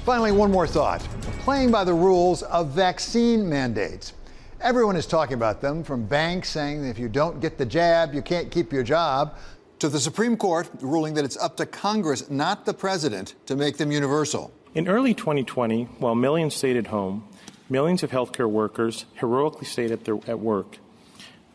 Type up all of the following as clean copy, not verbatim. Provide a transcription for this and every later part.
Finally, one more thought. Playing by the rules of vaccine mandates. Everyone is talking about them, from banks saying that if you don't get the jab, you can't keep your job, to the Supreme Court ruling that it's up to Congress, not the president, to make them universal. In early 2020, while millions stayed at home, millions of healthcare workers heroically stayed at work.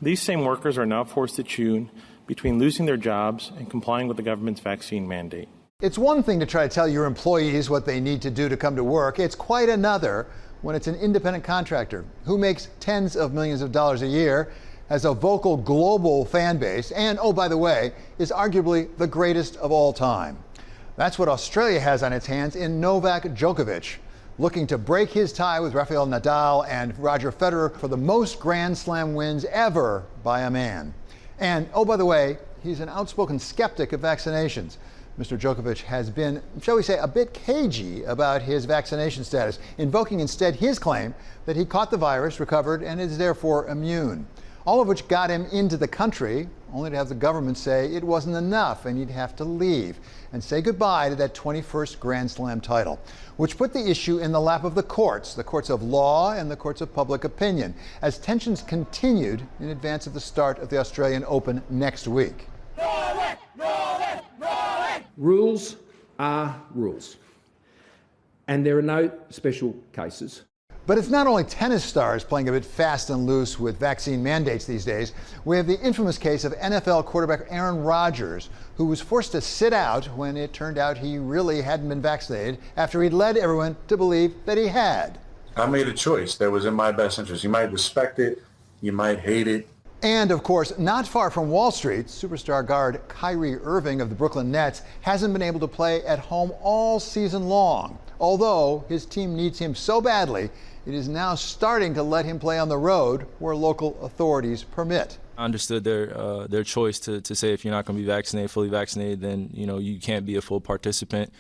These same workers are now forced to choose between losing their jobs and complying with the government's vaccine mandate. It's one thing to try to tell your employees what they need to do to come to work. It's quite another when it's an independent contractor who makes tens of millions of dollars a year, has a vocal global fan base, and, oh, by the way, is arguably the greatest of all time. That's what Australia has on its hands in Novak Djokovic, looking to break his tie with Rafael Nadal and Roger Federer for the most Grand Slam wins ever by a man. And, oh, by the way, he's an outspoken skeptic of vaccinations. Mr. Djokovic has been, shall we say, a bit cagey about his vaccination status, invoking instead his claim that he caught the virus, recovered, and is therefore immune. All of which got him into the country, only to have the government say it wasn't enough and he'd have to leave and say goodbye to that 21st Grand Slam title, which put the issue in the lap of the courts of law and the courts of public opinion, as tensions continued in advance of the start of the Australian Open next week. Rules are rules, and there are no special cases. But it's not only tennis stars playing a bit fast and loose with vaccine mandates these days. We have the infamous case of NFL quarterback Aaron Rodgers, who was forced to sit out when it turned out he really hadn't been vaccinated after he'd led everyone to believe that he had. I made a choice that was in my best interest. You might respect it, you might hate it. And, of course, not far from Wall Street, superstar guard Kyrie Irving of the Brooklyn Nets hasn't been able to play at home all season long. Although his team needs him so badly, it is now starting to let him play on the road where local authorities permit. I understood their choice to say if you're not going to be vaccinated, fully vaccinated, then you can't be a full participant.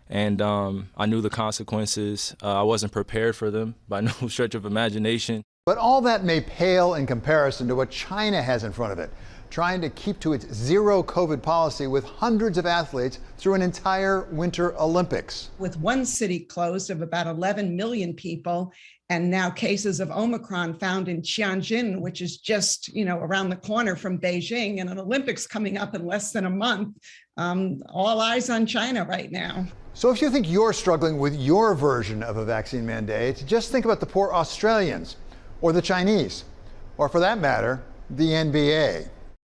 And I knew the consequences. I wasn't prepared for them by no stretch of imagination. But all that may pale in comparison to what China has in front of it, trying to keep to its zero COVID policy with hundreds of athletes through an entire Winter Olympics. With one city closed of about 11 million people, and now cases of Omicron found in Tianjin, which is just, around the corner from Beijing, and an Olympics coming up in less than a month. All eyes on China right now. So if you think you're struggling with your version of a vaccine mandate, just think about the poor Australians, or the Chinese, or for that matter, the NBA.